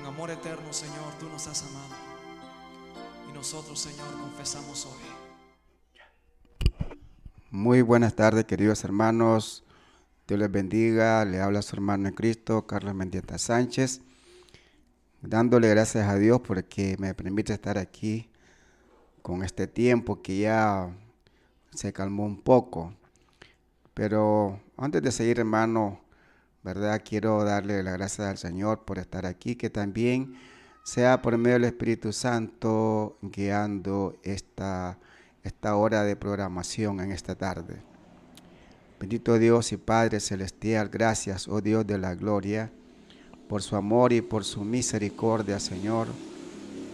amor eterno, Señor, tú nos has amado. Y nosotros, Señor, confesamos hoy. Muy buenas tardes, queridos hermanos. Dios les bendiga. Le habla su hermano en Cristo, Carlos Mendieta Sánchez, dándole gracias a Dios porque me permite estar aquí con este tiempo que ya se calmó un poco. Pero antes de seguir, hermano, ¿verdad? Quiero darle las gracias al Señor por estar aquí, que también sea por medio del Espíritu Santo guiando esta hora de programación en esta tarde. Bendito Dios y Padre Celestial, gracias, oh Dios de la gloria, por su amor y por su misericordia, Señor,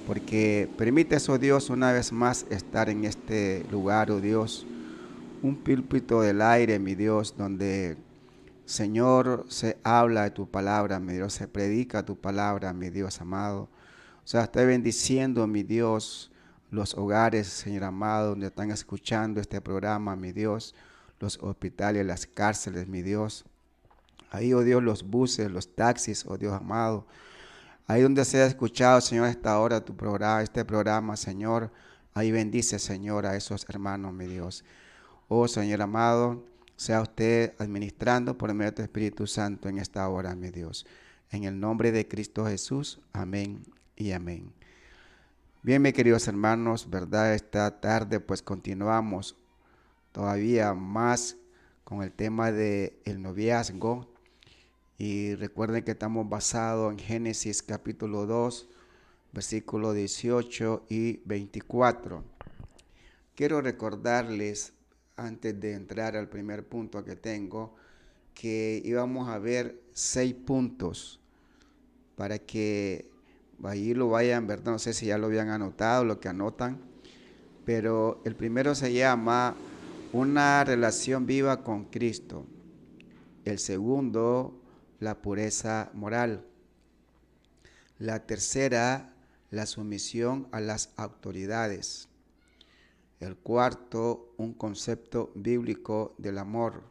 porque permites, oh Dios, una vez más estar en este lugar, oh Dios, un púlpito del aire, mi Dios, donde, Señor, se habla de tu palabra, mi Dios, se predica tu palabra, mi Dios amado. O sea, estoy bendiciendo, mi Dios, los hogares, Señor amado, donde están escuchando este programa, mi Dios, los hospitales, las cárceles, mi Dios. Ahí, oh Dios, los buses, los taxis, oh Dios amado. Ahí donde se ha escuchado, Señor, a esta hora tu programa, este programa, Señor. Ahí bendice, Señor, a esos hermanos, mi Dios. Oh, Señor amado, sea usted administrando por medio de tu Espíritu Santo en esta hora, mi Dios. En el nombre de Cristo Jesús, amén y amén. Bien, mis queridos hermanos, ¿verdad? Esta tarde pues continuamos todavía más con el tema del noviazgo. Y recuerden que estamos basados en Génesis capítulo 2, versículos 18 y 24. Quiero recordarles, antes de entrar al primer punto que tengo, que íbamos a ver 6 puntos para que ahí lo vayan, ¿verdad? No sé si ya lo habían anotado, lo que anotan, pero el primero se llama una relación viva con Cristo. El segundo, la pureza moral. La tercera, la sumisión a las autoridades. El cuarto, un concepto bíblico del amor.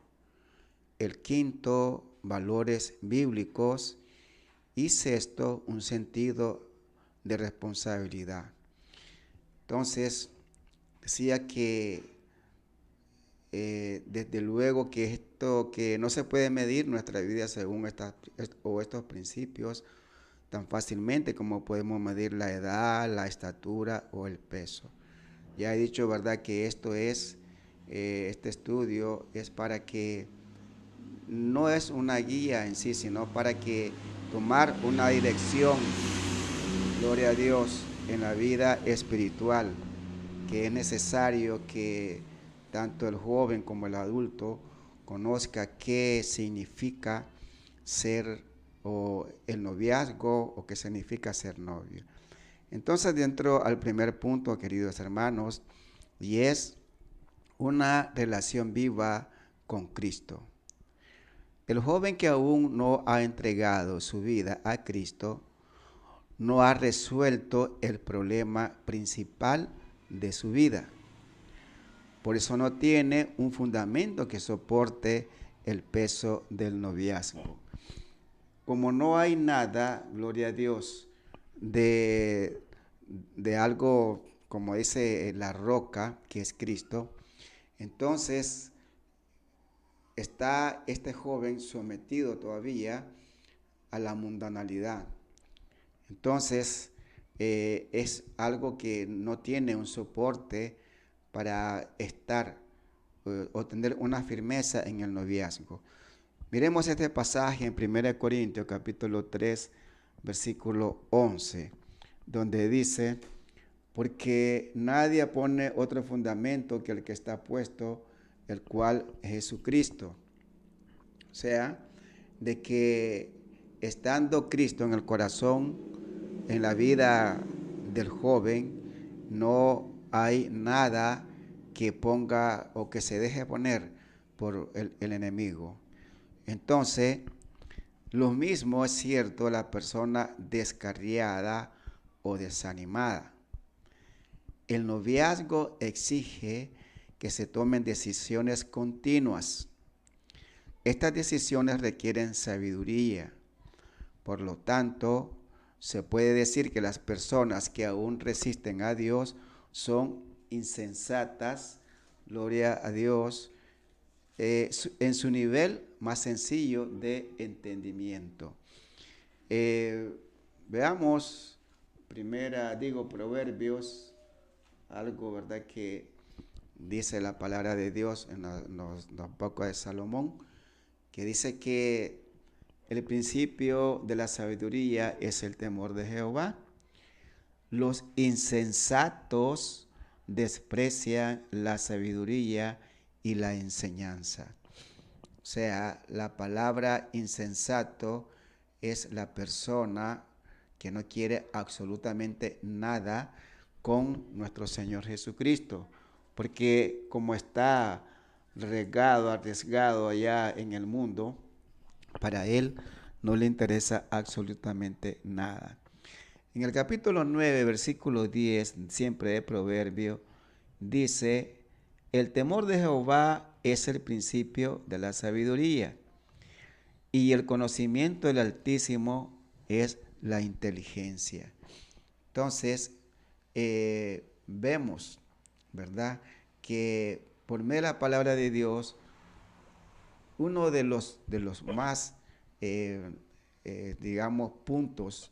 El quinto, valores bíblicos. Y sexto, un sentido de responsabilidad. Entonces, decía que desde luego que esto, que no se puede medir nuestra vida según estos principios tan fácilmente como podemos medir la edad, la estatura o el peso. Ya he dicho, ¿verdad?, que este estudio es para que no es una guía en sí, sino para que tomar una dirección, gloria a Dios, en la vida espiritual, que es necesario que tanto el joven como el adulto conozca qué significa ser o el noviazgo o qué significa ser novio. Entonces, dentro al primer punto, queridos hermanos, y es una relación viva con Cristo. El joven que aún no ha entregado su vida a Cristo no ha resuelto el problema principal de su vida. Por eso no tiene un fundamento que soporte el peso del noviazgo. Como no hay nada, gloria a Dios, de algo como dice la roca, que es Cristo, entonces está este joven sometido todavía a la mundanalidad. Entonces es algo que no tiene un soporte para estar o tener una firmeza en el noviazgo. Miremos este pasaje en 1 Corintios capítulo 3, versículo 11, donde dice: porque nadie pone otro fundamento que el que está puesto, el cual es Jesucristo. O sea, de que estando Cristo en el corazón, en la vida del joven, no hay nada que ponga o que se deje poner por el enemigo. Entonces, lo mismo es cierto la persona descarriada o desanimada. El noviazgo exige que se tomen decisiones continuas. Estas decisiones requieren sabiduría. Por lo tanto, se puede decir que las personas que aún resisten a Dios son insensatas, gloria a Dios, en su nivel más sencillo de entendimiento. Veamos Proverbios, algo, ¿verdad?, que dice la palabra de Dios en los Bocas de Salomón, que dice que el principio de la sabiduría es el temor de Jehová. Los insensatos desprecian la sabiduría y la enseñanza. O sea, la palabra insensato es la persona que no quiere absolutamente nada con nuestro Señor Jesucristo, porque como está arriesgado allá en el mundo, para él no le interesa absolutamente nada. En el capítulo 9, versículo 10, siempre de Proverbio, dice: el temor de Jehová es el principio de la sabiduría, y el conocimiento del Altísimo es la inteligencia. Entonces, vemos, ¿verdad?, que por medio de la palabra de Dios, uno de los más, digamos, puntos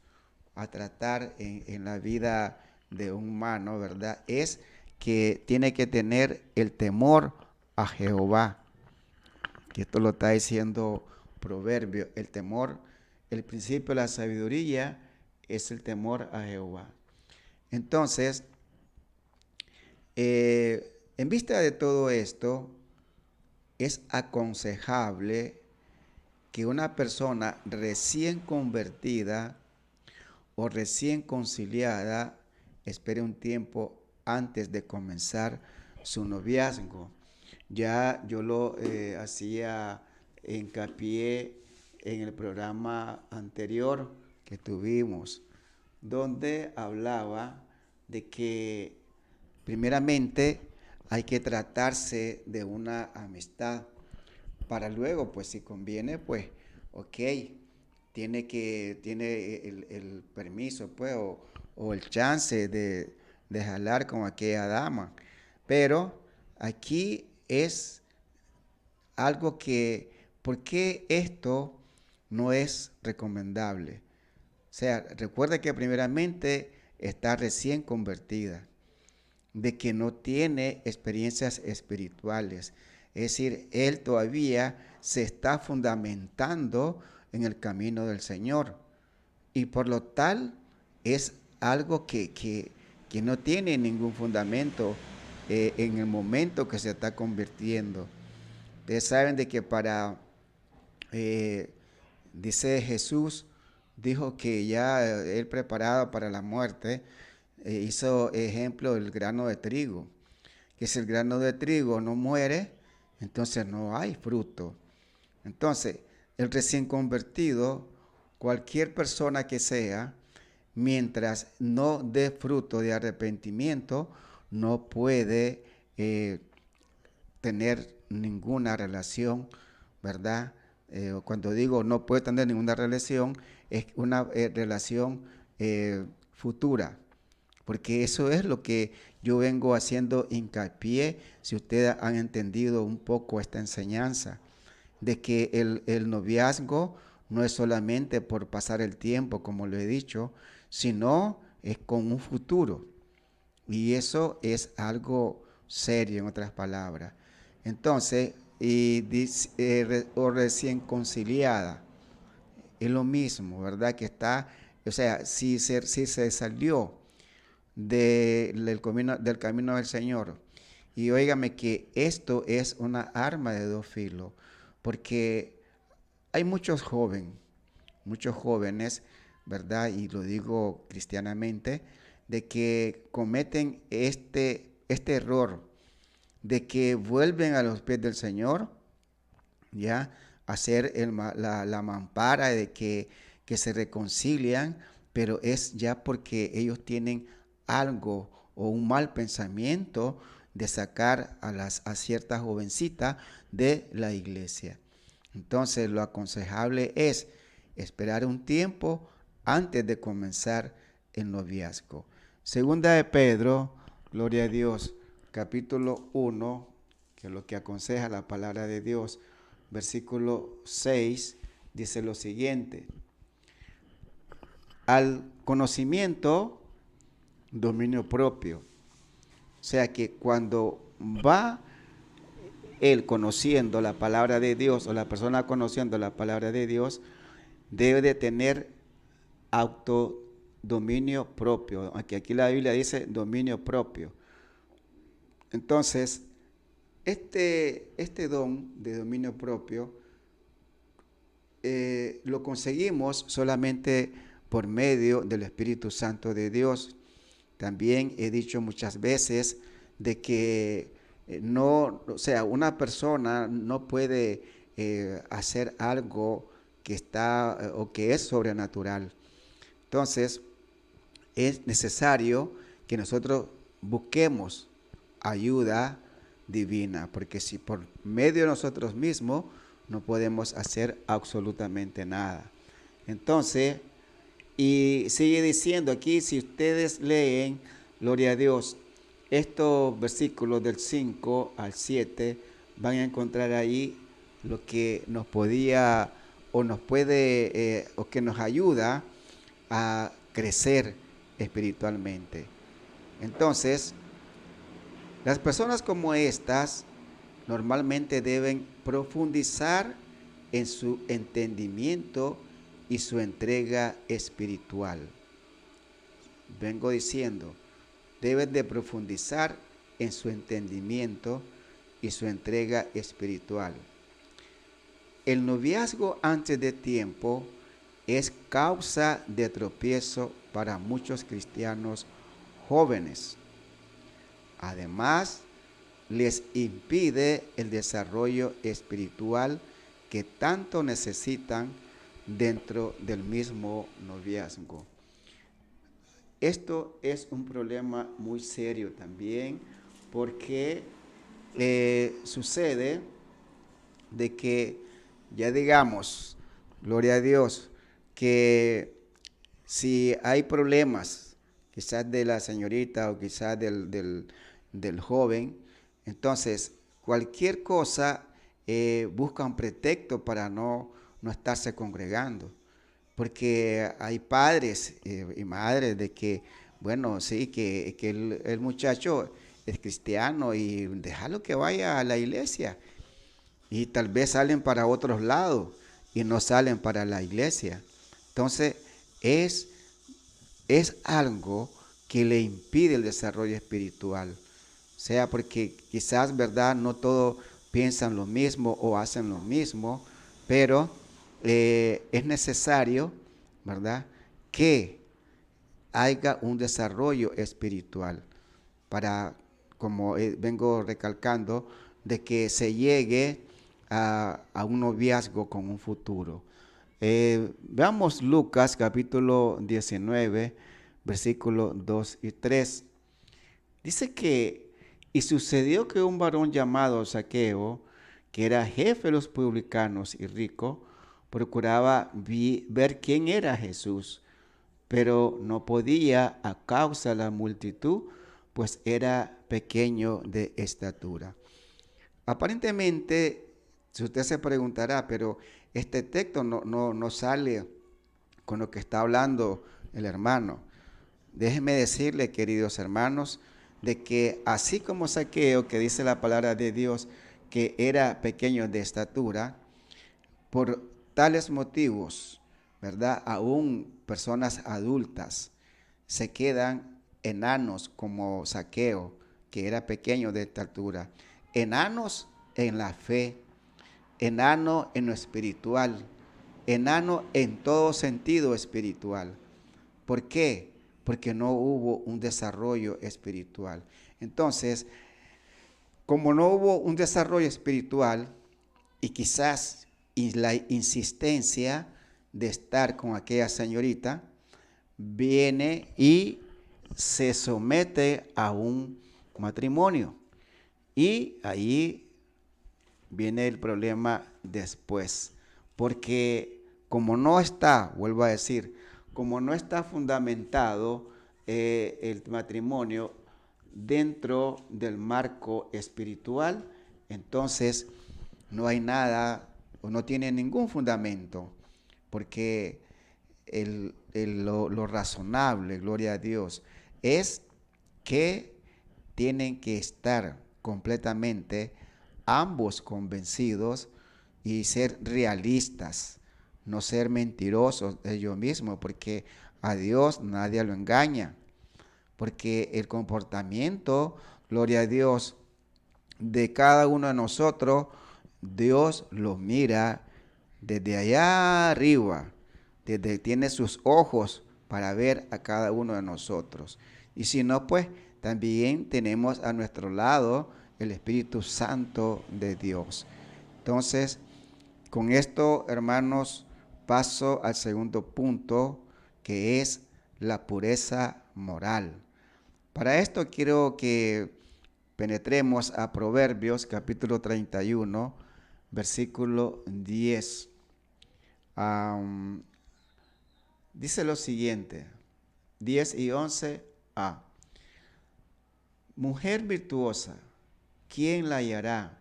a tratar en la vida de un humano, ¿verdad?, es que tiene que tener el temor a Jehová. Que esto lo está diciendo Proverbio, el temor, el principio de la sabiduría es el temor a Jehová. Entonces, en vista de todo esto, es aconsejable que una persona recién convertida o recién conciliada espere un tiempo antes de comenzar su noviazgo. Ya yo lo hacía hincapié en el programa anterior que tuvimos, donde hablaba de que primeramente hay que tratarse de una amistad para luego, pues si conviene, pues ok, tiene el permiso, pues, o el chance de jalar con aquella dama. Pero aquí es algo que, ¿por qué esto no es recomendable? O sea, recuerda que primeramente está recién convertida, de que no tiene experiencias espirituales. Es decir, él todavía se está fundamentando en el camino del Señor. Y por lo tal es algo que no tiene ningún fundamento en el momento que se está convirtiendo. Ustedes saben de que dice Jesús, dijo que ya él preparado para la muerte, hizo ejemplo del grano de trigo, que si el grano de trigo no muere, entonces no hay fruto. Entonces, el recién convertido, cualquier persona que sea, mientras no dé fruto de arrepentimiento, no puede tener ninguna relación, ¿verdad? Cuando digo no puede tener ninguna relación, es una relación futura, porque eso es lo que yo vengo haciendo hincapié, si ustedes han entendido un poco esta enseñanza, de que el noviazgo no es solamente por pasar el tiempo, como lo he dicho, sino es con un futuro. Y eso es algo serio, en otras palabras. Entonces, o recién conciliada, es lo mismo, ¿verdad? Que está, o sea, si se salió del camino del Señor. Y óigame que esto es una arma de dos filos, porque hay muchos jóvenes, ¿verdad? Y lo digo cristianamente, de que cometen este error, de que vuelven a los pies del Señor, ya, hacer la mampara de que se reconcilian, pero es ya porque ellos tienen algo o un mal pensamiento de sacar a cierta jovencita de la iglesia. Entonces lo aconsejable es esperar un tiempo antes de comenzar el noviazgo. Segunda de Pedro, gloria a Dios, capítulo 1, que es lo que aconseja la palabra de Dios, versículo 6, dice lo siguiente: al conocimiento, dominio propio. O sea que cuando va él conociendo la palabra de Dios, o la persona conociendo la palabra de Dios, debe de tener autodominio propio. Aquí la Biblia dice dominio propio. Entonces, este don de dominio propio lo conseguimos solamente por medio del Espíritu Santo de Dios. También he dicho muchas veces de que una persona no puede hacer algo que está o que es sobrenatural. Entonces, es necesario que nosotros busquemos ayuda divina, porque si por medio de nosotros mismos no podemos hacer absolutamente nada. Entonces, y sigue diciendo aquí, si ustedes leen, gloria a Dios, estos versículos del 5 al 7, van a encontrar ahí lo que nos podía o nos puede o que nos ayuda a crecer espiritualmente. Entonces, las personas como estas normalmente deben profundizar en su entendimiento y su entrega espiritual. Vengo diciendo, deben de profundizar en su entendimiento y su entrega espiritual. El noviazgo antes de tiempo es causa de tropiezo para muchos cristianos jóvenes. Además, les impide el desarrollo espiritual que tanto necesitan dentro del mismo noviazgo. Esto es un problema muy serio también, porque sucede de que, ya digamos, gloria a Dios, que si hay problemas, quizás de la señorita o quizás del joven, entonces cualquier cosa busca un pretexto para no estarse congregando. Porque hay padres y madres de que, bueno, sí, que el muchacho es cristiano y déjalo que vaya a la iglesia. Y tal vez salen para otros lados y no salen para la iglesia. Entonces, es algo que le impide el desarrollo espiritual. O sea, porque quizás, ¿verdad?, no todos piensan lo mismo o hacen lo mismo, pero es necesario, ¿verdad?, que haya un desarrollo espiritual para, como vengo recalcando, de que se llegue a un noviazgo con un futuro. Veamos Lucas capítulo 19, versículos 2 y 3. Dice que, y sucedió que un varón llamado Zaqueo, que era jefe de los publicanos y rico, procuraba ver quién era Jesús, pero no podía a causa de la multitud, pues era pequeño de estatura. Aparentemente, si usted se preguntará, pero este texto no sale con lo que está hablando el hermano. Déjenme decirle, queridos hermanos, de que así como Zaqueo, que dice la palabra de Dios, que era pequeño de estatura, por tales motivos, ¿verdad?, aún personas adultas se quedan enanos como Zaqueo, que era pequeño de estatura, enanos en la fe, enano en lo espiritual, enano en todo sentido espiritual. ¿Por qué? Porque no hubo un desarrollo espiritual. Entonces, como no hubo un desarrollo espiritual y quizás la insistencia de estar con aquella señorita, viene y se somete a un matrimonio. Y ahí viene el problema después. Porque como no está, vuelvo a decir, como no está fundamentado el matrimonio dentro del marco espiritual, entonces no hay nada o no tiene ningún fundamento, porque lo razonable, gloria a Dios, es que tienen que estar completamente ambos convencidos y ser realistas, no ser mentirosos ellos mismos, porque a Dios nadie lo engaña, porque el comportamiento, gloria a Dios, de cada uno de nosotros, Dios lo mira desde allá arriba, tiene sus ojos para ver a cada uno de nosotros. Y si no, pues también tenemos a nuestro lado el Espíritu Santo de Dios. Entonces, con esto, hermanos, paso al segundo punto, que es la pureza moral. Para esto quiero que penetremos a Proverbios capítulo 31, versículo 10. Dice lo siguiente, 10 y 11a. Mujer virtuosa, ¿quién la hallará?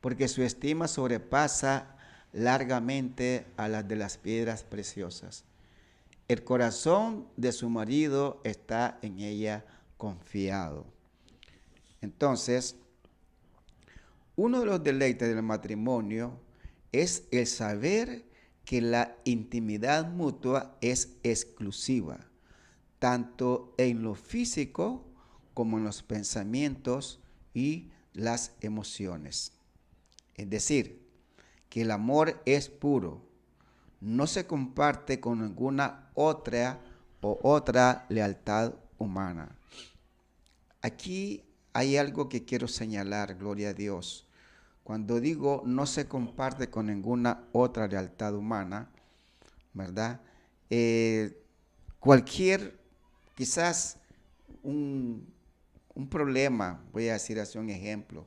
Porque su estima sobrepasa largamente a las de las piedras preciosas. El corazón de su marido está en ella confiado. Entonces, uno de los deleites del matrimonio es el saber que la intimidad mutua es exclusiva, tanto en lo físico como en los pensamientos y las emociones. Es decir, que el amor es puro, no se comparte con ninguna otra lealtad humana. Aquí hay algo que quiero señalar, gloria a Dios. Cuando digo no se comparte con ninguna otra lealtad humana, ¿verdad? Cualquier, quizás un problema, voy a decir así un ejemplo,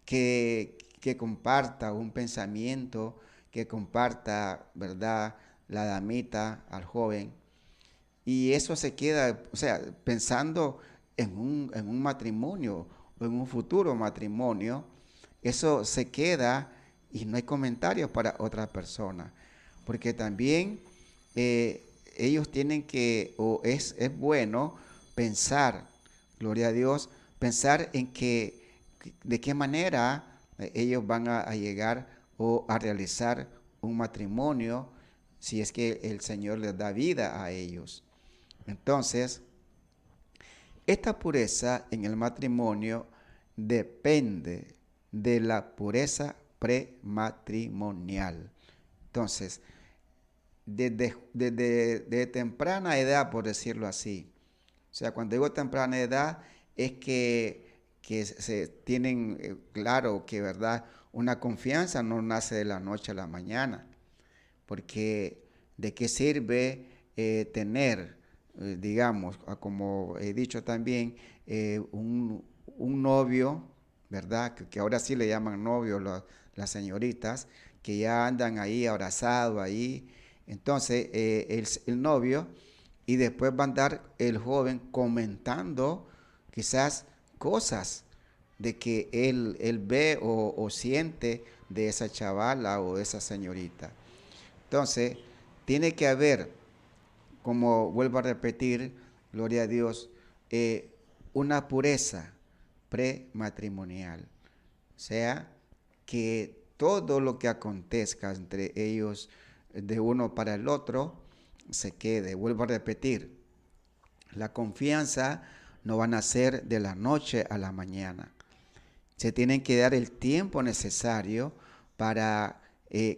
que comparta un pensamiento, que comparta, ¿verdad?, la damita al joven, y eso se queda, o sea, pensando en un matrimonio o en un futuro matrimonio, eso se queda y no hay comentarios para otra persona, porque también ellos tienen que, o es bueno pensar, gloria a Dios, pensar en que de qué manera ellos van a llegar o a realizar un matrimonio si es que el Señor les da vida a ellos. Entonces, esta pureza en el matrimonio depende de la pureza prematrimonial. Entonces, desde temprana edad, por decirlo así. O sea, cuando digo temprana edad, es que se tienen claro que, ¿verdad?, una confianza no nace de la noche a la mañana. Porque ¿de qué sirve tener, digamos, como he dicho también, un novio, ¿verdad? Que ahora sí le llaman novio las señoritas, que ya andan ahí abrazados ahí. Entonces, el novio, y después va a andar el joven comentando quizás cosas de que él ve o siente de esa chavala o de esa señorita. Entonces, tiene que haber, como vuelvo a repetir, gloria a Dios, una pureza prematrimonial. O sea, que todo lo que acontezca entre ellos, de uno para el otro, se quede. Vuelvo a repetir, la confianza no va a nacer de la noche a la mañana. Se tienen que dar el tiempo necesario para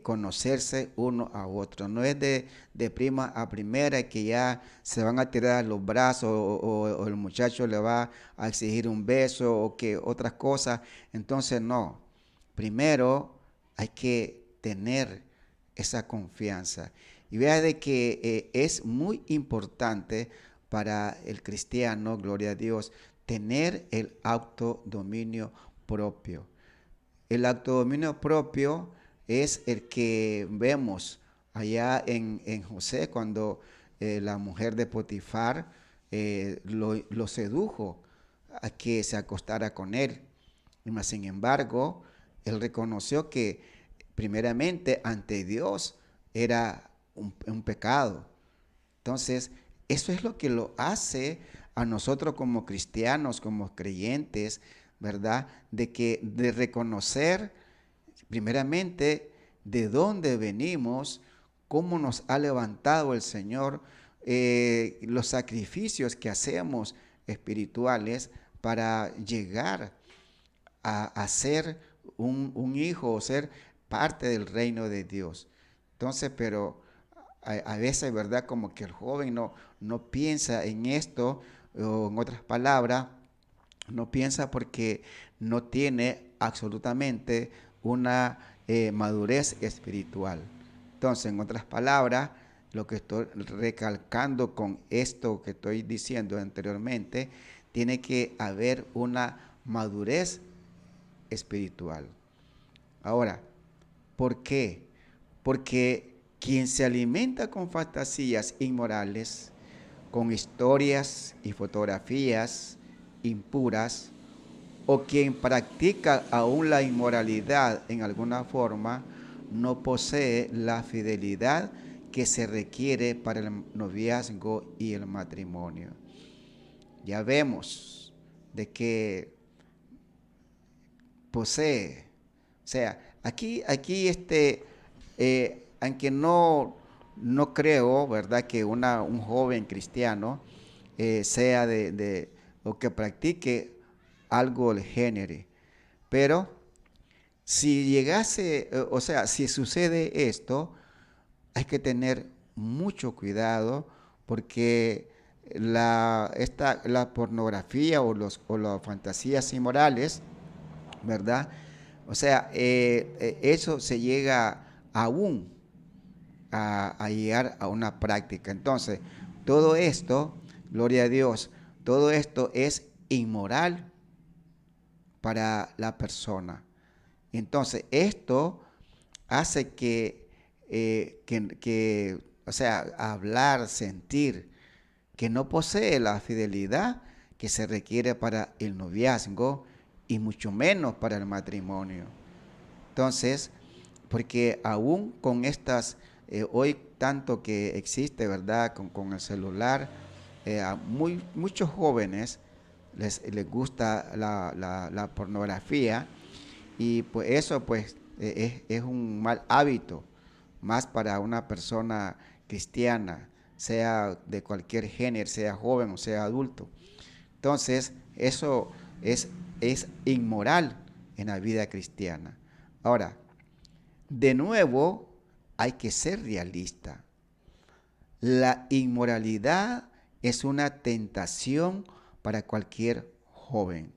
conocerse uno a otro. No es de prima a primera que ya se van a tirar los brazos o el muchacho le va a exigir un beso o que otras cosas. Entonces no. Primero hay que tener esa confianza. Y vea de que es muy importante para el cristiano, gloria a Dios, tener el autodominio propio. El autodominio propio es el que vemos allá en José cuando la mujer de Potifar lo sedujo a que se acostara con él. Mas, sin embargo, él reconoció que primeramente ante Dios era un pecado. Entonces, eso es lo que lo hace a nosotros como cristianos, como creyentes, ¿verdad? De reconocer primeramente de dónde venimos, cómo nos ha levantado el Señor, los sacrificios que hacemos espirituales para llegar a ser un hijo o ser parte del reino de Dios. Entonces, pero a veces, ¿verdad? Como que el joven no piensa en esto, o en otras palabras, no piensa porque no tiene absolutamente una madurez espiritual. Entonces, en otras palabras, lo que estoy recalcando con esto que estoy diciendo anteriormente, tiene que haber una madurez espiritual. Ahora, ¿por qué? Porque quien se alimenta con fantasías inmorales, con historias y fotografías impuras, o quien practica aún la inmoralidad en alguna forma, no posee la fidelidad que se requiere para el noviazgo y el matrimonio. Ya vemos de que posee, o sea, aquí aunque no creo, ¿verdad?, que un joven cristiano sea o que practique algo del género. Pero si llegase, o sea, si sucede esto, hay que tener mucho cuidado porque la pornografía o las fantasías inmorales, ¿verdad? O sea, eso se llega aún a llegar a una práctica. Entonces, todo esto, gloria a Dios, todo esto es inmoral para la persona. Entonces, esto hace o sea, hablar, sentir, que no posee la fidelidad que se requiere para el noviazgo y mucho menos para el matrimonio. Entonces, porque aún con estas, hoy tanto que existe, ¿verdad?, con el celular, a muchos jóvenes les gusta la pornografía, y pues eso pues es un mal hábito, más para una persona cristiana, sea de cualquier género, sea joven o sea adulto. Entonces, eso es inmoral en la vida cristiana. Ahora, de nuevo, hay que ser realista. La inmoralidad es una tentación para cualquier joven.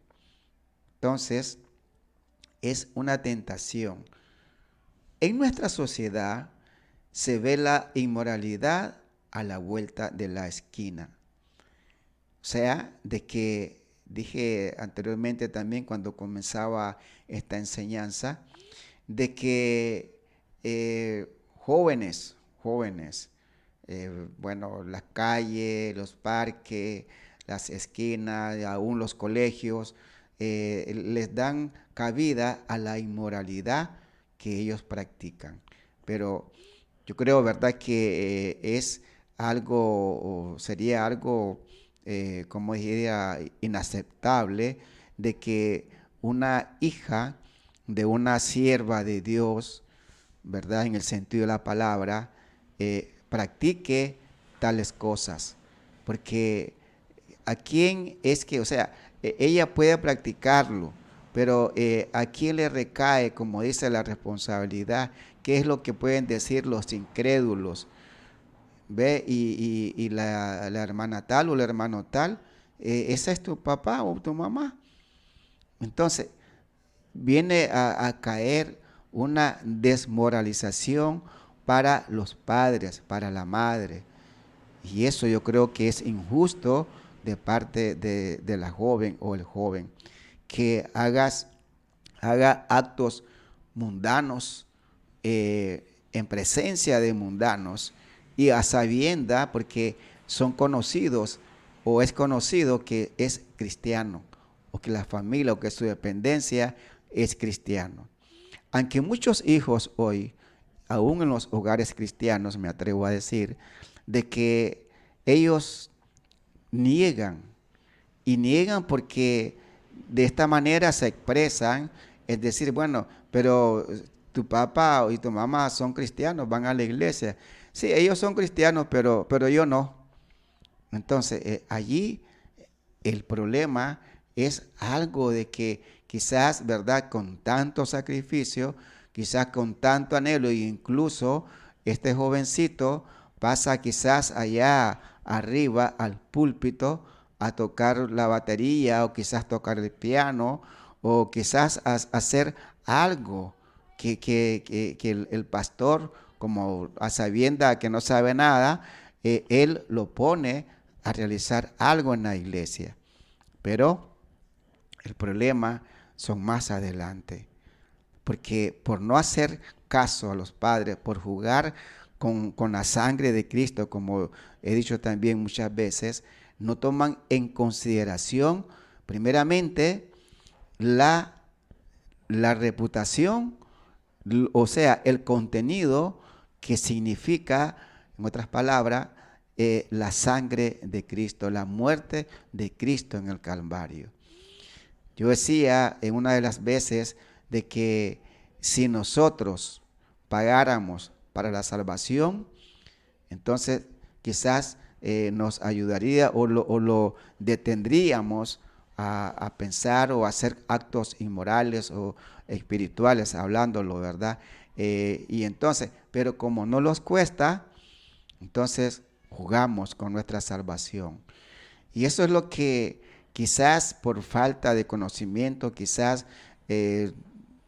Entonces, es una tentación. En nuestra sociedad se ve la inmoralidad a la vuelta de la esquina. O sea, de que dije anteriormente también cuando comenzaba esta enseñanza, de que jóvenes, bueno, las calles, los parques, las esquinas, aún los colegios, les dan cabida a la inmoralidad que ellos practican. Pero yo creo, ¿verdad?, que es algo, o sería algo, como diría, inaceptable de que una hija de una sierva de Dios, ¿verdad?, en el sentido de la palabra, practique tales cosas. Porque a quién es que, o sea, ella puede practicarlo, pero a quién le recae, como dice la responsabilidad, qué es lo que pueden decir los incrédulos. ¿Ve? Y la hermana tal o el hermano tal, esa es tu papá o tu mamá. Entonces, viene a caer una desmoralización para los padres, para la madre. Y eso yo creo que es injusto de parte de la joven o el joven, que haga actos mundanos en presencia de mundanos y a sabienda, porque son conocidos o es conocido que es cristiano, o que la familia o que su dependencia es cristiano. Aunque muchos hijos hoy, aún en los hogares cristianos, me atrevo a decir, de que ellos niegan, y niegan porque de esta manera se expresan, es decir, bueno, pero tu papá y tu mamá son cristianos, van a la iglesia. Sí, ellos son cristianos, pero yo no. Entonces, allí el problema es algo de que quizás, ¿verdad? Con tanto sacrificio, quizás con tanto anhelo, e incluso este jovencito pasa quizás allá arriba al púlpito a tocar la batería o quizás tocar el piano o quizás hacer algo que el pastor, como a sabienda que no sabe nada, él lo pone a realizar algo en la iglesia. Pero el problema son más adelante, porque por no hacer caso a los padres, por jugar con la sangre de Cristo, como he dicho también muchas veces, no toman en consideración primeramente la reputación, o sea, el contenido que significa, en otras palabras, la sangre de Cristo, la muerte de Cristo en el Calvario. Yo decía en una de las veces de que si nosotros pagáramos para la salvación, entonces quizás nos ayudaría o lo detendríamos a pensar o a hacer actos inmorales o espirituales, hablándolo, ¿verdad? Y entonces, pero como no los cuesta, entonces jugamos con nuestra salvación. Y eso es lo que quizás por falta de conocimiento, quizás,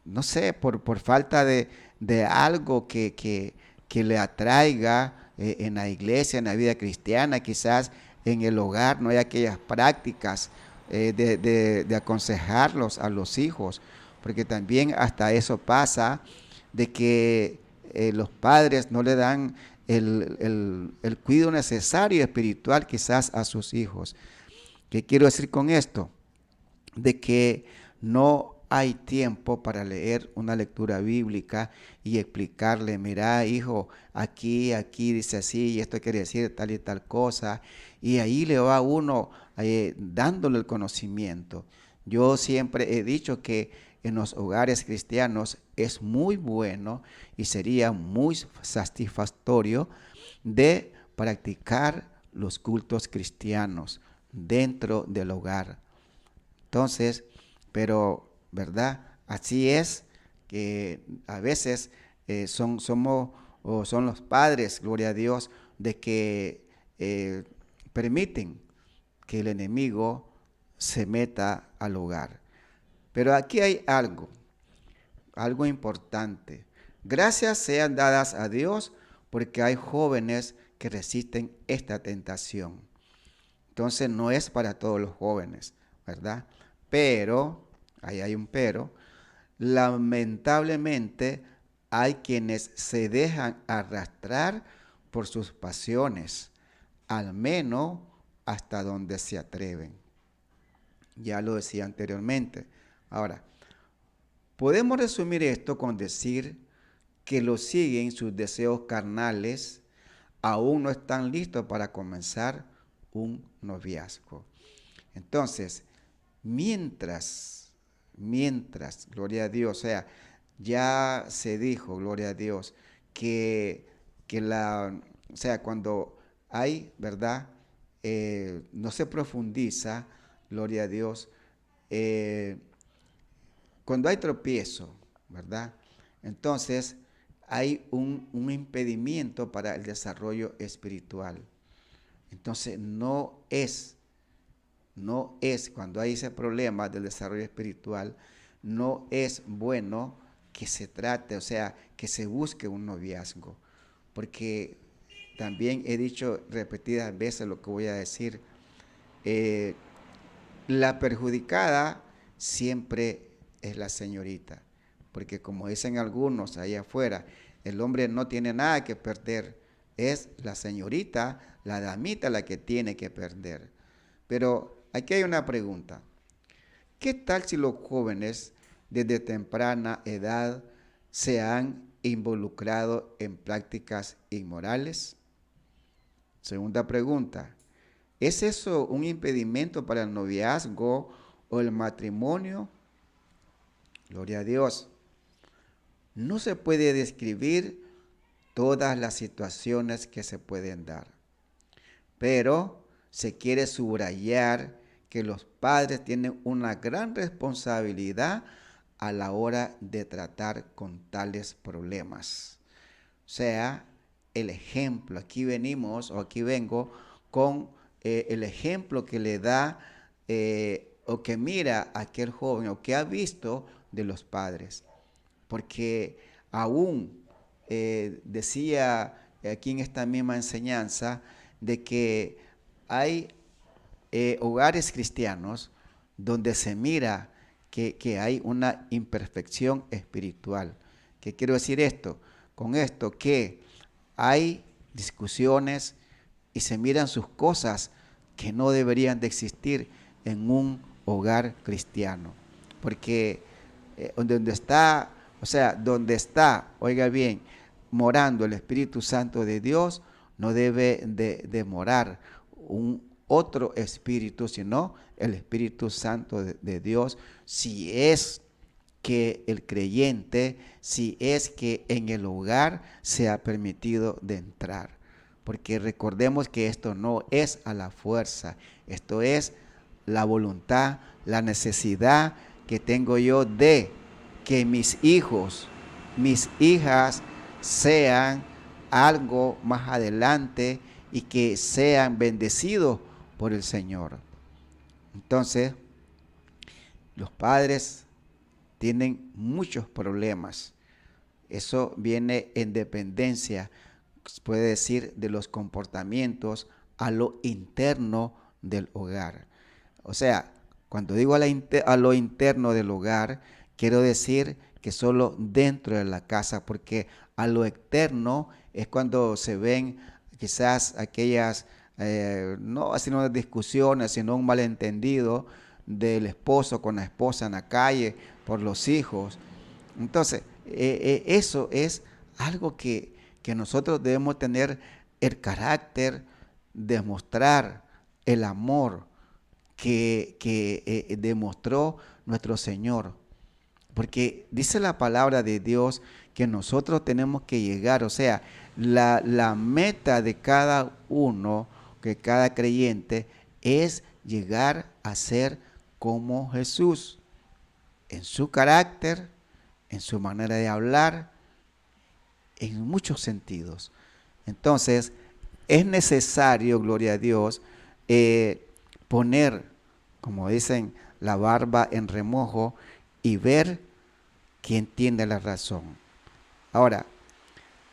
no sé, por falta de algo que le atraiga en la iglesia, en la vida cristiana, quizás en el hogar no hay aquellas prácticas de aconsejarlos a los hijos, porque también hasta eso pasa de que los padres no le dan el cuidado necesario espiritual quizás a sus hijos. ¿Qué quiero decir con esto? De que no hay tiempo para leer una lectura bíblica y explicarle, mira, hijo, aquí dice así, y esto quiere decir tal y tal cosa, y ahí le va uno dándole el conocimiento. Yo siempre he dicho que en los hogares cristianos es muy bueno y sería muy satisfactorio de practicar los cultos cristianos dentro del hogar. Entonces, pero, ¿verdad? Así es que a veces somos o son los padres, gloria a Dios, de que permiten que el enemigo se meta al hogar. Pero aquí hay algo importante. Gracias sean dadas a Dios porque hay jóvenes que resisten esta tentación. Entonces no es para todos los jóvenes, ¿verdad? Pero, ahí hay un pero, lamentablemente hay quienes se dejan arrastrar por sus pasiones, al menos hasta donde se atreven. Ya lo decía anteriormente. Ahora, podemos resumir esto con decir que lo siguen sus deseos carnales, aún no están listos para comenzar un noviazgo. Entonces, mientras, gloria a Dios, o sea, ya se dijo, gloria a Dios, o sea, cuando hay, ¿verdad? No se profundiza, gloria a Dios, cuando hay tropiezo, ¿verdad? Entonces, hay un impedimento para el desarrollo espiritual. Entonces, no es cuando hay ese problema del desarrollo espiritual, no es bueno que se trate, o sea, que se busque un noviazgo. Porque también he dicho repetidas veces lo que voy a decir, la perjudicada siempre es la señorita, porque como dicen algunos allá afuera, el hombre no tiene nada que perder, es la señorita, la damita la que tiene que perder. Pero aquí hay una pregunta. ¿Qué tal si los jóvenes desde temprana edad se han involucrado en prácticas inmorales? Segunda pregunta. ¿Es eso un impedimento para el noviazgo o el matrimonio? Gloria a Dios. No se puede describir todas las situaciones que se pueden dar, pero se quiere subrayar que los padres tienen una gran responsabilidad a la hora de tratar con tales problemas. O sea, el ejemplo, aquí vengo con el ejemplo que le da o que mira aquel joven o que ha visto de los padres. Porque aún decía aquí en esta misma enseñanza de que hay hogares cristianos donde se mira que hay una imperfección espiritual. ¿Qué quiero decir esto? Con esto que hay discusiones y se miran sus cosas que no deberían de existir en un hogar cristiano. Porque donde está, oiga bien, morando el Espíritu Santo de Dios, no debe de morar un otro espíritu, sino el Espíritu Santo de Dios, si es que el creyente, si es que en el hogar se ha permitido de entrar. Porque recordemos que esto no es a la fuerza, esto es la voluntad, la necesidad que tengo yo de que mis hijos, mis hijas sean algo más adelante y que sean bendecidos por el Señor. Entonces, los padres tienen muchos problemas. Eso viene en dependencia, puede decir, de los comportamientos a lo interno del hogar. O sea, cuando digo a lo interno del hogar, quiero decir que solo dentro de la casa, porque a lo externo es cuando se ven quizás aquellas, no así no discusiones, sino un malentendido del esposo con la esposa en la calle por los hijos. Entonces, eso es algo que nosotros debemos tener el carácter, demostrar el amor que demostró nuestro Señor. Porque dice la palabra de Dios que nosotros tenemos que llegar, o sea, la meta de cada uno, que cada creyente, es llegar a ser como Jesús, en su carácter, en su manera de hablar, en muchos sentidos. Entonces, es necesario, gloria a Dios, poner, como dicen, la barba en remojo y ver quién tiene la razón. Ahora,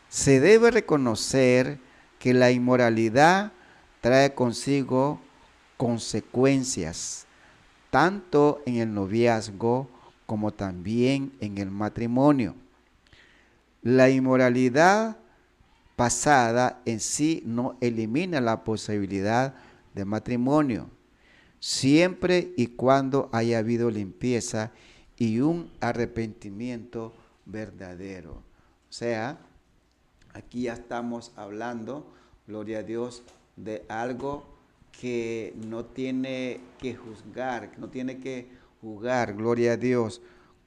se debe reconocer que la inmoralidad trae consigo consecuencias, tanto en el noviazgo como también en el matrimonio. La inmoralidad pasada en sí no elimina la posibilidad de matrimonio, siempre y cuando haya habido limpieza y un arrepentimiento verdadero. O sea, aquí ya estamos hablando, gloria a Dios, de algo que no tiene que juzgar, que no tiene que jugar, gloria a Dios,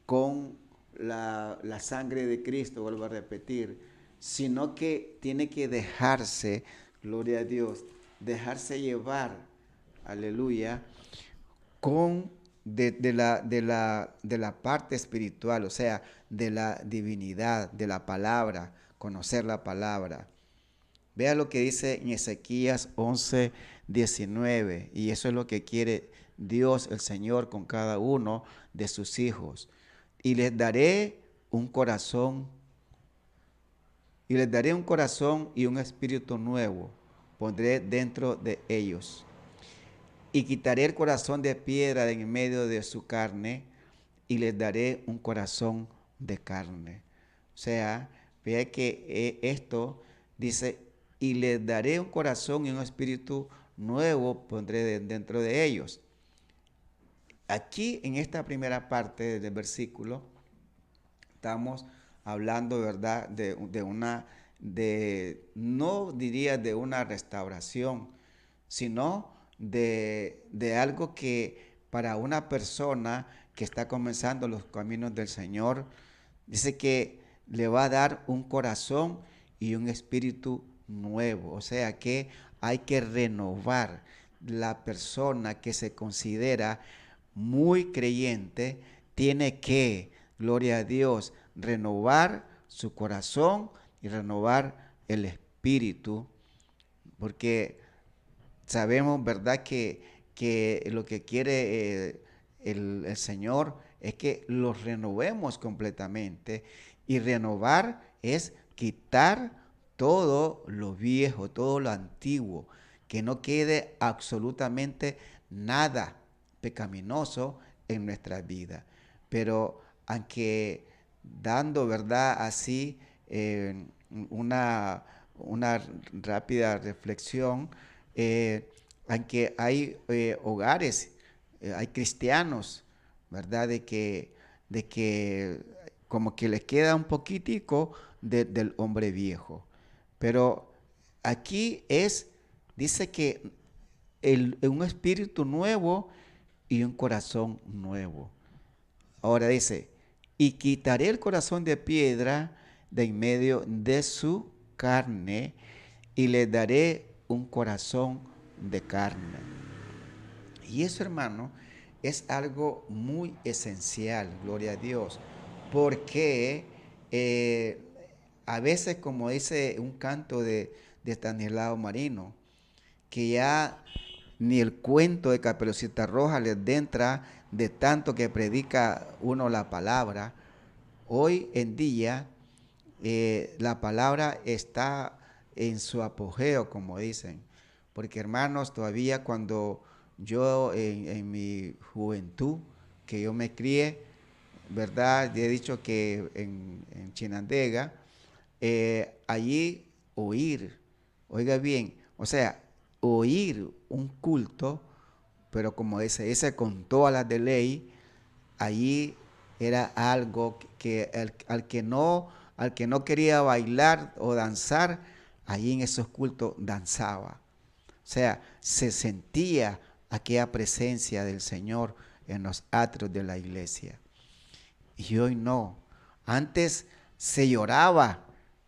con la sangre de Cristo, vuelvo a repetir, sino que tiene que dejarse, gloria a Dios, dejarse llevar, aleluya, con de la parte espiritual, o sea, de la divinidad, de la palabra, conocer la palabra. Vea lo que dice en Ezequías 11:19, y eso es lo que quiere Dios, el Señor, con cada uno de sus hijos. Y les daré un corazón, y un espíritu nuevo, pondré dentro de ellos. Y quitaré el corazón de piedra de en medio de su carne, y les daré un corazón de carne. O sea, vea que esto dice, y les daré un corazón y un espíritu nuevo pondré dentro de ellos. Aquí en esta primera parte del versículo estamos hablando, ¿verdad?, no diría de una restauración, sino de algo que para una persona que está comenzando los caminos del Señor, dice que le va a dar un corazón y un espíritu nuevo. O sea que hay que renovar la persona que se considera muy creyente, tiene que, gloria a Dios, renovar su corazón y renovar el espíritu, porque sabemos, ¿verdad?, que lo que quiere el Señor es que los renovemos completamente. Y renovar es quitar todo lo viejo, todo lo antiguo, que no quede absolutamente nada pecaminoso en nuestra vida. Pero aunque dando, ¿verdad?, así una rápida reflexión, aunque hay hogares, hay cristianos, ¿verdad?, de que como que les queda un poquitico del hombre viejo. Pero aquí dice que un espíritu nuevo y un corazón nuevo. Ahora dice, y quitaré el corazón de piedra de en medio de su carne y le daré un corazón de carne. Y eso, hermano, es algo muy esencial, gloria a Dios, porque a veces, como dice un canto de Estanislao Marino, que ya ni el cuento de Caperucita Roja les entra de tanto que predica uno la palabra. Hoy en día la palabra está en su apogeo, como dicen. Porque, hermanos, todavía cuando yo en mi juventud, que yo me crié, ¿verdad? He dicho que en Chinandega, allí oír, oiga bien, o sea, oír un culto, pero como ese con todas las de ley, allí era algo que al que no quería bailar o danzar, allí en esos cultos danzaba. O sea, se sentía aquella presencia del Señor en los atrios de la iglesia. Y hoy no. Antes se lloraba,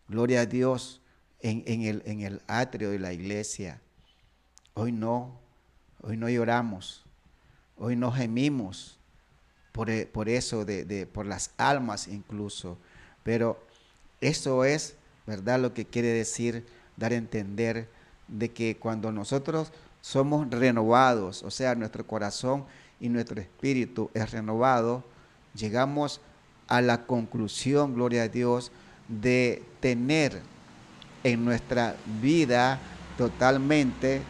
gloria a Dios, en el atrio de la iglesia. Hoy no lloramos, hoy no gemimos por eso, por las almas incluso. Pero eso es, ¿verdad?, lo que quiere decir dar a entender de que cuando nosotros somos renovados, o sea, nuestro corazón y nuestro espíritu es renovado, llegamos a la conclusión, gloria a Dios, de tener en nuestra vida totalmente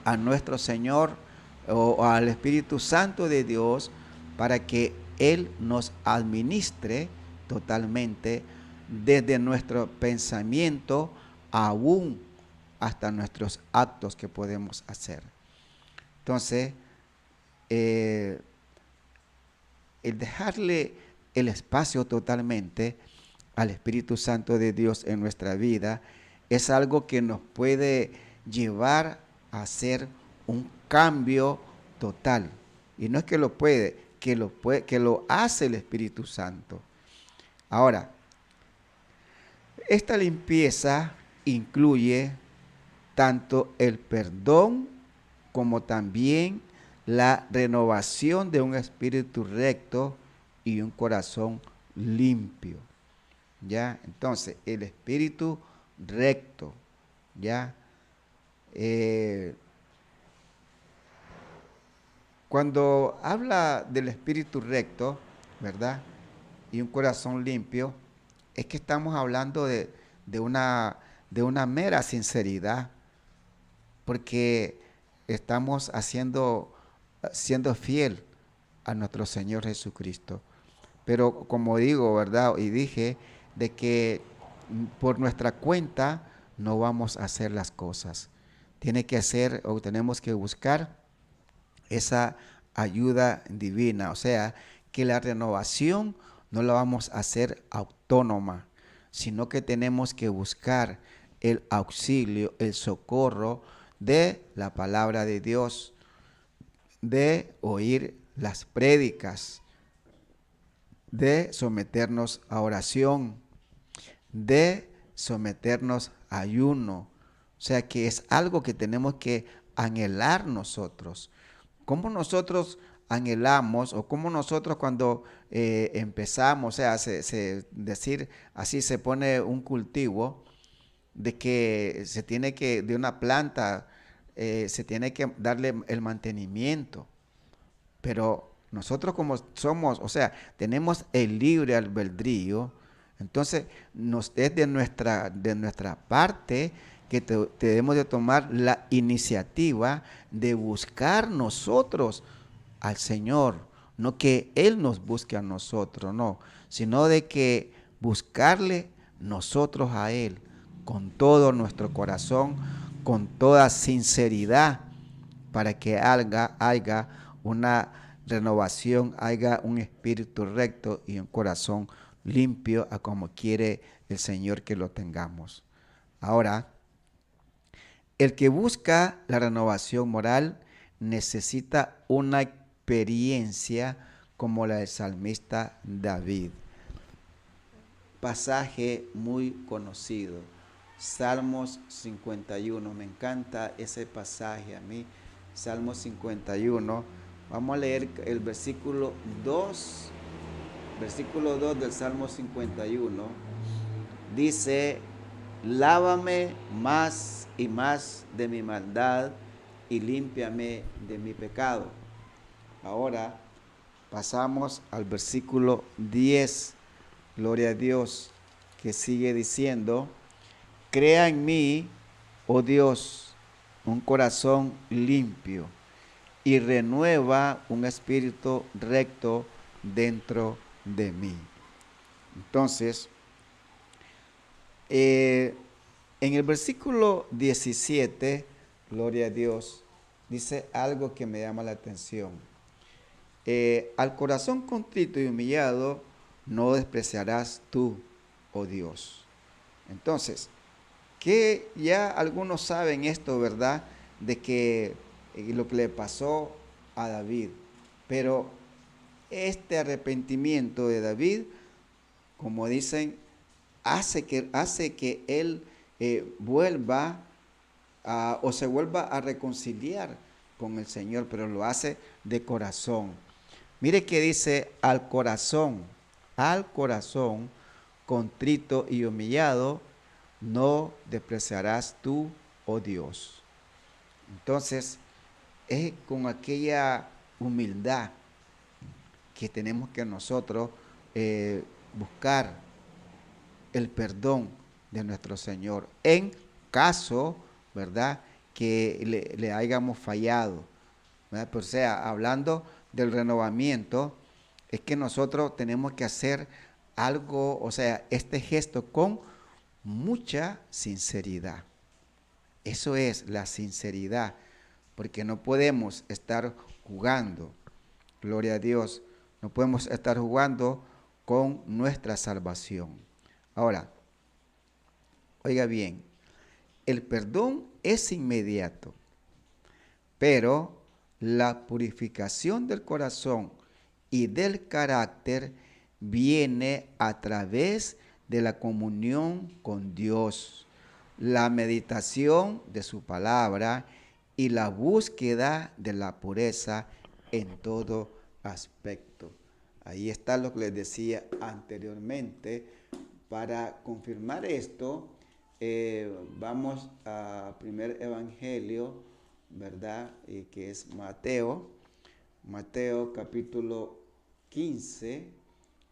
a nuestro Señor o al Espíritu Santo de Dios para que Él nos administre totalmente desde nuestro pensamiento aún hasta nuestros actos que podemos hacer. Entonces, el dejarle el espacio totalmente al Espíritu Santo de Dios en nuestra vida es algo que nos puede llevar a hacer un cambio total. Y no es que lo puede, que lo hace el Espíritu Santo. Ahora, esta limpieza incluye tanto el perdón como también la renovación de un espíritu recto y un corazón limpio. ¿Ya? Entonces, el espíritu recto, ¿ya? Cuando habla del espíritu recto, ¿verdad?, y un corazón limpio, es que estamos hablando de una mera sinceridad, porque estamos siendo fiel a nuestro Señor Jesucristo. Pero como digo, ¿verdad?, y dije, de que por nuestra cuenta no vamos a hacer las cosas. Tiene que hacer o tenemos que buscar esa ayuda divina. O sea, que la renovación no la vamos a hacer autónoma, sino que tenemos que buscar el auxilio, el socorro de la palabra de Dios, de oír las prédicas, de someternos a oración, de someternos a ayuno. O sea que es algo que tenemos que anhelar nosotros. ¿Cómo nosotros anhelamos o cómo nosotros cuando empezamos, o sea, decir así se pone un cultivo de que se tiene que, de una planta, se tiene que darle el mantenimiento? Pero nosotros como somos, o sea, tenemos el libre albedrío, entonces es de nuestra parte que debemos de tomar la iniciativa de buscar nosotros al Señor, no que Él nos busque a nosotros, no, sino de que buscarle nosotros a Él con todo nuestro corazón, con toda sinceridad, para que haya una renovación, haya un espíritu recto y un corazón limpio a como quiere el Señor que lo tengamos. Ahora, el que busca la renovación moral necesita una experiencia como la del salmista David. Pasaje muy conocido, Salmos 51. Me encanta ese pasaje a mí, Salmos 51. Vamos a leer el versículo 2. Versículo 2 del Salmo 51. Dice: lávame más y más de mi maldad y límpiame de mi pecado. Ahora pasamos al versículo 10. Gloria a Dios, que sigue diciendo: crea en mí, oh Dios, un corazón limpio y renueva un espíritu recto dentro de mí. Entonces, en el versículo 17, gloria a Dios, dice algo que me llama la atención. Al corazón contrito y humillado no despreciarás tú, oh Dios. Entonces, que ya algunos saben esto, ¿verdad? De que lo que le pasó a David. Pero este arrepentimiento de David, como dicen, hace que él vuelva o se vuelva a reconciliar con el Señor, pero lo hace de corazón. Mire que dice: al corazón contrito y humillado, no despreciarás tú, oh Dios. Entonces, es con aquella humildad que tenemos que nosotros buscar el perdón de nuestro Señor en caso, ¿verdad?, que le hayamos fallado, ¿verdad? Pues, o sea, hablando del renovamiento, es que nosotros tenemos que hacer algo, o sea, este gesto con mucha sinceridad. Eso es la sinceridad, porque no podemos estar jugando, gloria a Dios, no podemos estar jugando con nuestra salvación. Ahora, oiga bien, el perdón es inmediato, pero la purificación del corazón y del carácter viene a través de la comunión con Dios, la meditación de su palabra y la búsqueda de la pureza en todo aspecto. Ahí está lo que les decía anteriormente. Para confirmar esto, vamos al primer evangelio, ¿verdad? Que es Mateo capítulo 15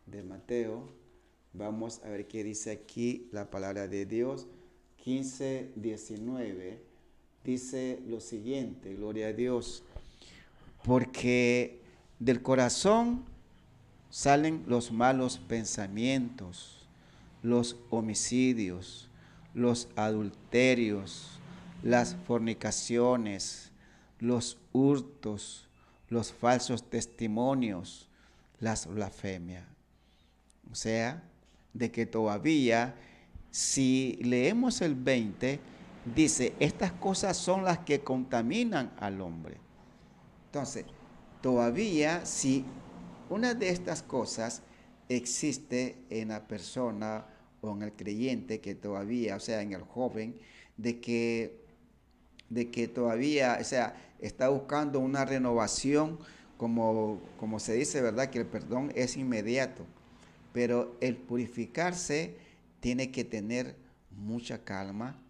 de Mateo. Vamos a ver qué dice aquí la palabra de Dios. 15:19 dice lo siguiente, gloria a Dios: porque del corazón salen los malos pensamientos, los homicidios, los adulterios, las fornicaciones, los hurtos, los falsos testimonios, las blasfemias. O sea, de que todavía, si leemos el 20, dice, estas cosas son las que contaminan al hombre. Entonces, todavía si una de estas cosas existe en la persona o en el creyente que todavía, o sea, en el joven, de que todavía, o sea, está buscando una renovación, como se dice, ¿verdad? Que el perdón es inmediato, pero el purificarse tiene que tener mucha calma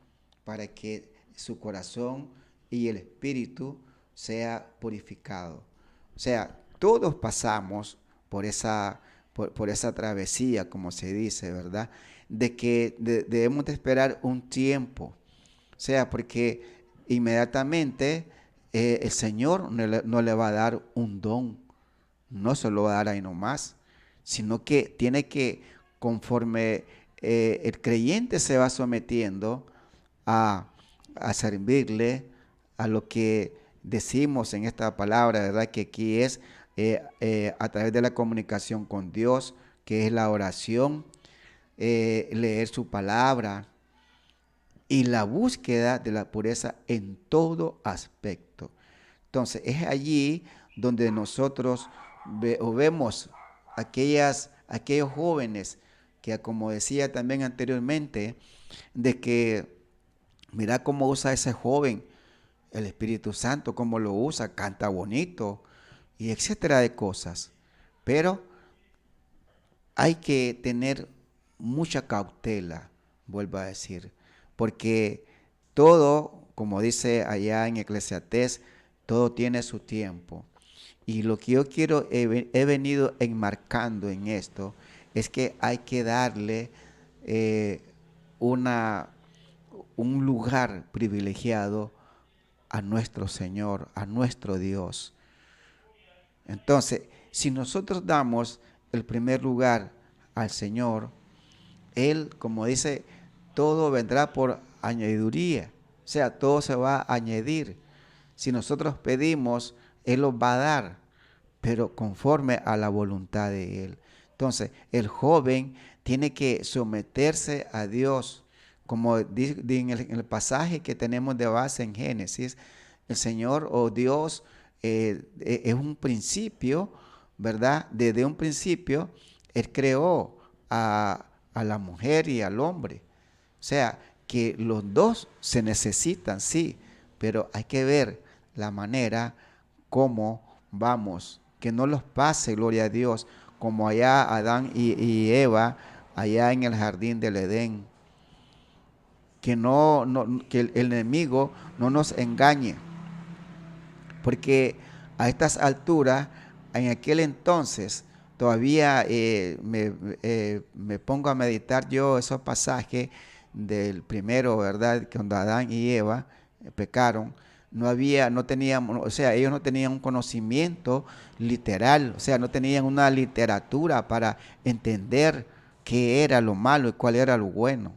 para que su corazón y el espíritu sea purificado. O sea, todos pasamos por esa travesía, como se dice, ¿verdad? De que debemos de esperar un tiempo. O sea, porque inmediatamente el Señor no le va a dar un don, no se lo va a dar ahí nomás, sino que tiene que, conforme el creyente se va sometiendo a, a servirle, a lo que decimos en esta palabra, ¿verdad? Que aquí es a través de la comunicación con Dios, que es la oración, leer su palabra y la búsqueda de la pureza en todo aspecto. Entonces, es allí donde nosotros vemos aquellos jóvenes que, como decía también anteriormente, de que mira cómo usa ese joven el Espíritu Santo, cómo lo usa, canta bonito y etcétera de cosas. Pero hay que tener mucha cautela, vuelvo a decir, porque todo, como dice allá en Eclesiastés, todo tiene su tiempo. Y lo que yo quiero, he venido enmarcando en esto, es que hay que darle un lugar privilegiado a nuestro Señor, a nuestro Dios. Entonces, si nosotros damos el primer lugar al Señor, Él, como dice, todo vendrá por añadiduría. O sea, todo se va a añadir. Si nosotros pedimos, Él los va a dar, pero conforme a la voluntad de Él. Entonces, el joven tiene que someterse a Dios, como en el pasaje que tenemos de base en Génesis. El Señor o Dios es un principio, ¿verdad? Desde un principio, Él creó a la mujer y al hombre. O sea, que los dos se necesitan, sí, pero hay que ver la manera como vamos, que no los pase, gloria a Dios, como allá Adán y Eva, allá en el jardín del Edén. Que que el enemigo no nos engañe, porque a estas alturas, en aquel entonces, todavía me pongo a meditar yo esos pasajes del primero, ¿verdad? Cuando Adán y Eva pecaron, no tenían, o sea, ellos no tenían un conocimiento literal, o sea, no tenían una literatura para entender qué era lo malo y cuál era lo bueno.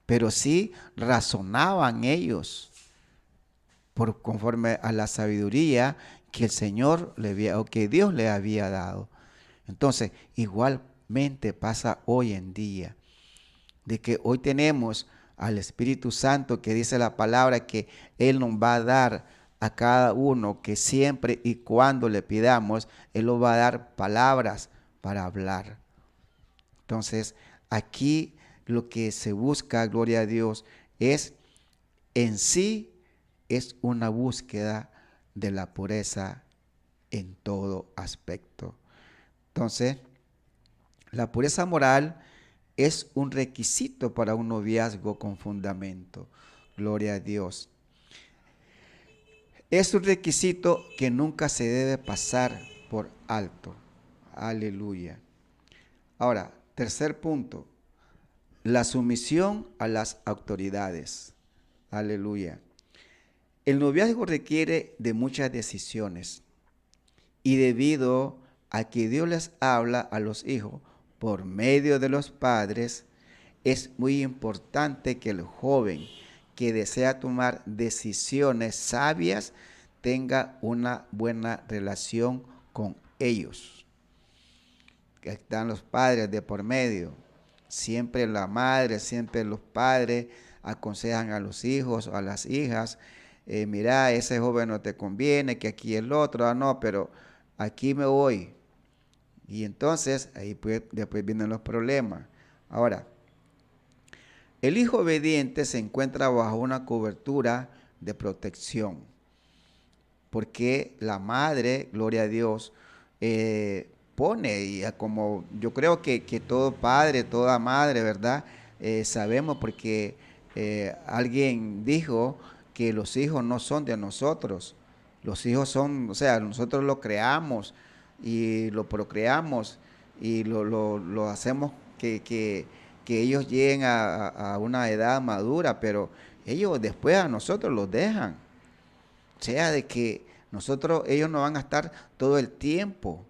Pero sí razonaban ellos conforme a la sabiduría que el Señor le había, o que Dios le había dado. Entonces, igualmente pasa hoy en día, de que hoy tenemos al Espíritu Santo, que dice la palabra que Él nos va a dar a cada uno, que siempre y cuando le pidamos, Él nos va a dar palabras para hablar. Entonces, aquí lo que se busca, gloria a Dios, es en sí, es una búsqueda de la pureza en todo aspecto. Entonces, la pureza moral es un requisito para un noviazgo con fundamento. Gloria a Dios. Es un requisito que nunca se debe pasar por alto. Aleluya. Ahora, tercer punto. La sumisión a las autoridades. Aleluya. El noviazgo requiere de muchas decisiones. Y debido a que Dios les habla a los hijos por medio de los padres, es muy importante que el joven que desea tomar decisiones sabias tenga una buena relación con ellos. Que están los padres de por medio. Siempre la madre, siempre los padres aconsejan a los hijos o a las hijas, mira, ese joven no te conviene, que aquí el otro, no, pero aquí me voy. Y entonces ahí pues, después vienen los problemas. Ahora, el hijo obediente se encuentra bajo una cobertura de protección, porque la madre, gloria a Dios, pone, y como yo creo que todo padre, toda madre, ¿verdad? Sabemos porque alguien dijo que los hijos no son de nosotros, los hijos son, o sea, nosotros lo creamos y lo procreamos y lo hacemos que ellos lleguen a una edad madura, pero ellos después a nosotros los dejan. O sea, de que ellos no van a estar todo el tiempo,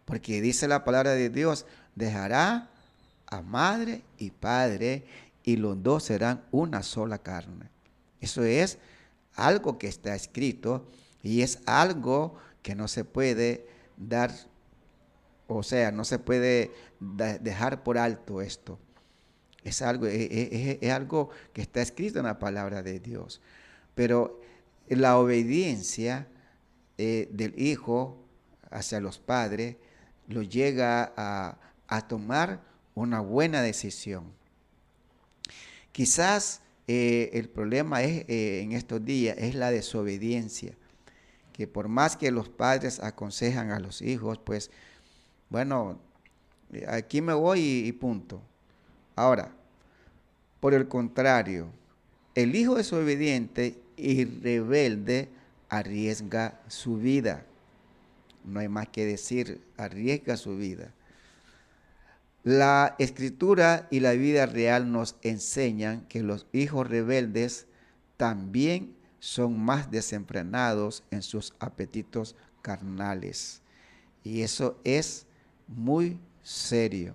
porque dice la palabra de Dios, dejará a madre y padre y los dos serán una sola carne. Eso es algo que está escrito y es algo que no se puede dar, o sea, no se puede dejar por alto esto. Es algo que está escrito en la palabra de Dios. Pero la obediencia del hijo hacia los padres lo llega a tomar una buena decisión. Quizás el problema es en estos días es la desobediencia, que por más que los padres aconsejan a los hijos, pues bueno, aquí me voy y punto. Ahora, por el contrario, el hijo desobediente y rebelde arriesga su vida. No hay más que decir, arriesga su vida. La escritura y la vida real nos enseñan que los hijos rebeldes también son más desenfrenados en sus apetitos carnales. Y eso es muy serio,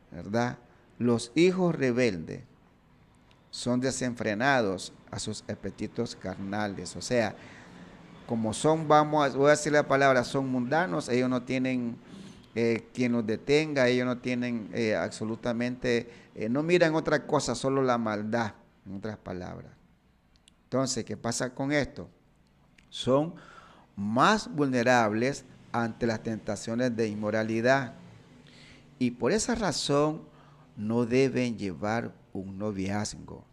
¿verdad? Los hijos rebeldes son desenfrenados a sus apetitos carnales. O sea, como son, voy a decir la palabra, son mundanos, ellos no tienen quien los detenga, ellos no tienen absolutamente, no miran otra cosa, solo la maldad, en otras palabras. Entonces, ¿qué pasa con esto? Son más vulnerables ante las tentaciones de inmoralidad y por esa razón no deben llevar un noviazgo.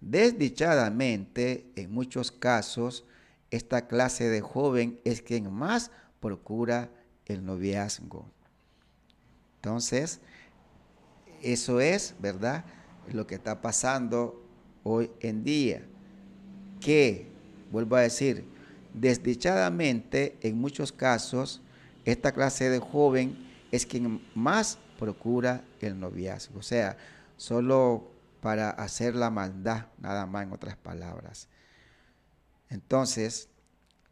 Desdichadamente, en muchos casos, esta clase de joven es quien más procura el noviazgo. Entonces, eso es, ¿verdad?, lo que está pasando hoy en día. Que, vuelvo a decir, desdichadamente, en muchos casos, esta clase de joven es quien más procura el noviazgo. O sea, solo para hacer la maldad, nada más, en otras palabras. Entonces,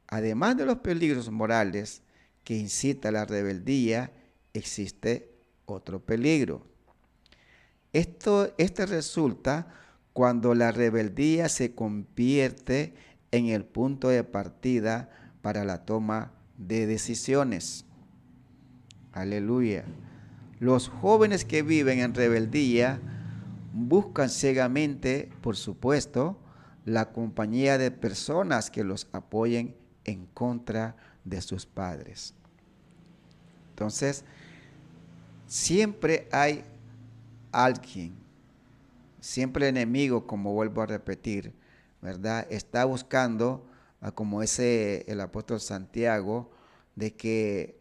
además de los peligros morales que incita a la rebeldía, existe otro peligro. Este resulta cuando la rebeldía se convierte en el punto de partida para la toma de decisiones. Aleluya. Los jóvenes que viven en rebeldía buscan ciegamente, por supuesto, la compañía de personas que los apoyen en contra de sus padres. Entonces, siempre hay alguien, siempre el enemigo, como vuelvo a repetir, ¿verdad?, está buscando, como el apóstol Santiago, de que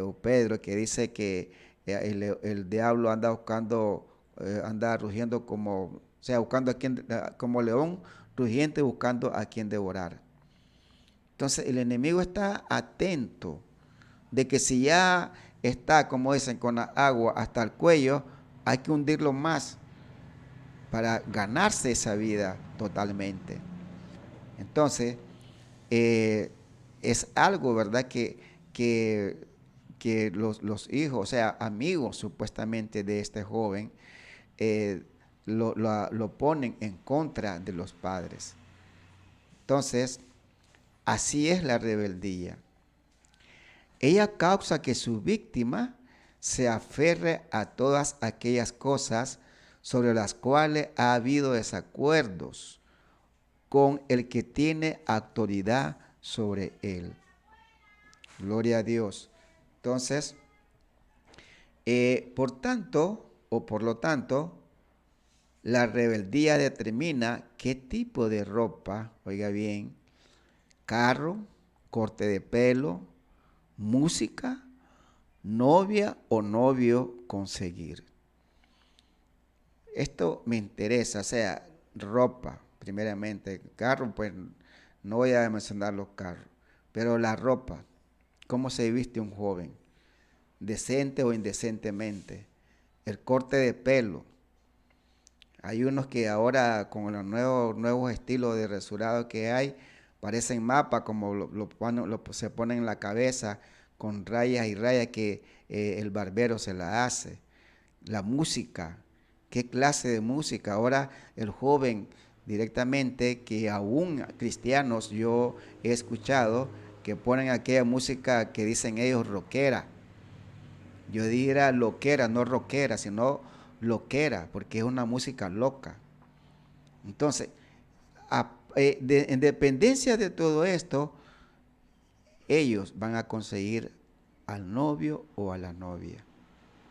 o Pedro, que dice que el diablo anda buscando, anda rugiendo como, o sea, buscando a quien, como león rugiente, buscando a quien devorar. Entonces el enemigo está atento de que si ya está, como dicen, con la agua hasta el cuello, hay que hundirlo más para ganarse esa vida totalmente. Entonces, es algo, ¿verdad?, que que los hijos, o sea, amigos supuestamente de este joven, lo ponen en contra de los padres. Entonces, así es la rebeldía. Ella causa que su víctima se aferre a todas aquellas cosas sobre las cuales ha habido desacuerdos con el que tiene autoridad sobre él. Gloria a Dios. Entonces, por lo tanto, la rebeldía determina qué tipo de ropa, oiga bien, carro, corte de pelo, música, novia o novio conseguir. Esto me interesa, o sea, ropa, primeramente, carro, pues no voy a mencionar los carros, pero la ropa, cómo se viste un joven, decente o indecentemente, el corte de pelo. Hay unos que ahora con los nuevos estilos de rasurado que hay, parecen mapas como se ponen en la cabeza con rayas y rayas que el barbero se la hace. La música, ¿qué clase de música? Ahora el joven directamente, que aún cristianos yo he escuchado que ponen aquella música que dicen ellos rockera. Yo diría loquera, no rockera, sino loquera, porque es una música loca. Entonces, en dependencia de todo esto, ellos van a conseguir al novio o a la novia,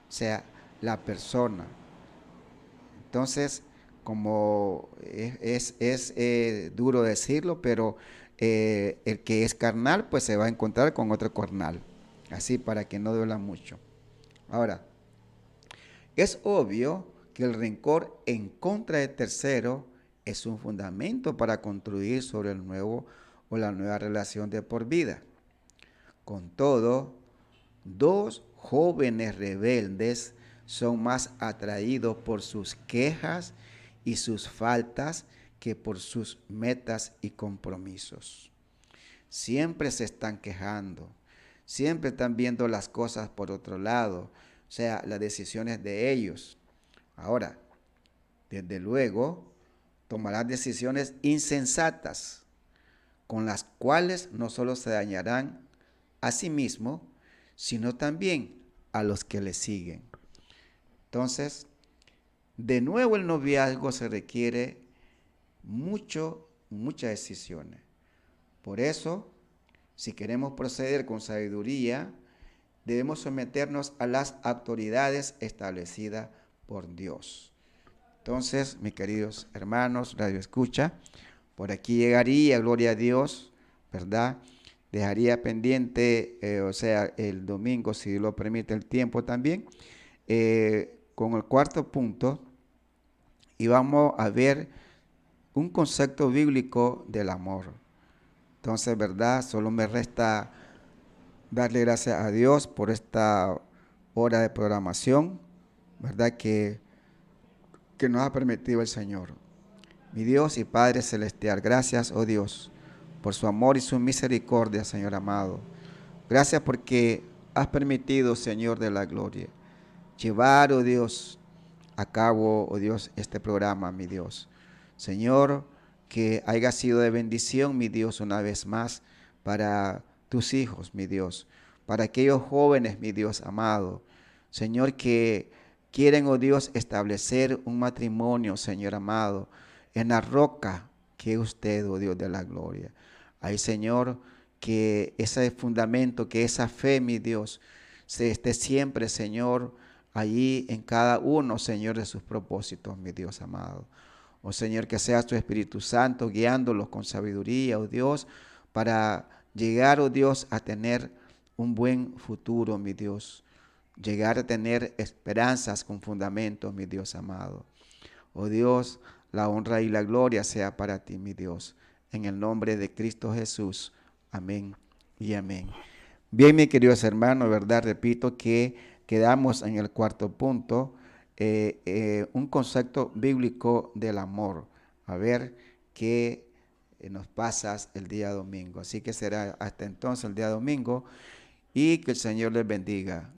o sea, la persona. Entonces, como es duro decirlo, pero el que es carnal, pues se va a encontrar con otro carnal, así para que no duela mucho. Ahora, es obvio que el rencor en contra de tercero es un fundamento para construir sobre el nuevo o la nueva relación de por vida. Con todo, dos jóvenes rebeldes son más atraídos por sus quejas y sus faltas que por sus metas y compromisos. Siempre se están quejando, siempre están viendo las cosas por otro lado, o sea, las decisiones de ellos. Ahora, desde luego, tomarán decisiones insensatas, con las cuales no solo se dañarán a sí mismos, sino también a los que le siguen. Entonces, de nuevo el noviazgo se requiere muchas decisiones. Por eso, si queremos proceder con sabiduría, debemos someternos a las autoridades establecidas por Dios. Entonces, mis queridos hermanos, Radio Escucha, por aquí llegaría, gloria a Dios, ¿verdad? Dejaría pendiente, o sea, el domingo, si lo permite el tiempo también, con el cuarto punto, y vamos a ver un concepto bíblico del amor. Entonces, ¿verdad? Solo me resta darle gracias a Dios por esta hora de programación, ¿verdad? Que nos ha permitido el Señor. Mi Dios y Padre Celestial, gracias, oh Dios, por su amor y su misericordia, Señor amado. Gracias porque has permitido, Señor de la gloria, llevar, oh Dios, a cabo, oh Dios, este programa, mi Dios. Señor, que haya sido de bendición, mi Dios, una vez más, para tus hijos, mi Dios, para aquellos jóvenes, mi Dios amado. Señor, que quieren, oh Dios, establecer un matrimonio, Señor amado, en la roca que es usted, oh Dios de la gloria. Ay, Señor, que ese fundamento, que esa fe, mi Dios, se esté siempre, Señor, allí en cada uno, Señor, de sus propósitos, mi Dios amado. Oh Señor, que sea tu Espíritu Santo guiándolos con sabiduría, oh Dios, para llegar, oh Dios, a tener un buen futuro, mi Dios. Llegar a tener esperanzas con fundamentos, mi Dios amado. Oh Dios, la honra y la gloria sea para ti, mi Dios. En el nombre de Cristo Jesús. Amén y amén. Bien, mis queridos hermanos, ¿verdad? Repito que quedamos en el cuarto punto, un concepto bíblico del amor. A ver qué nos pasa el día domingo. Así que será hasta entonces el día domingo. y que el Señor les bendiga.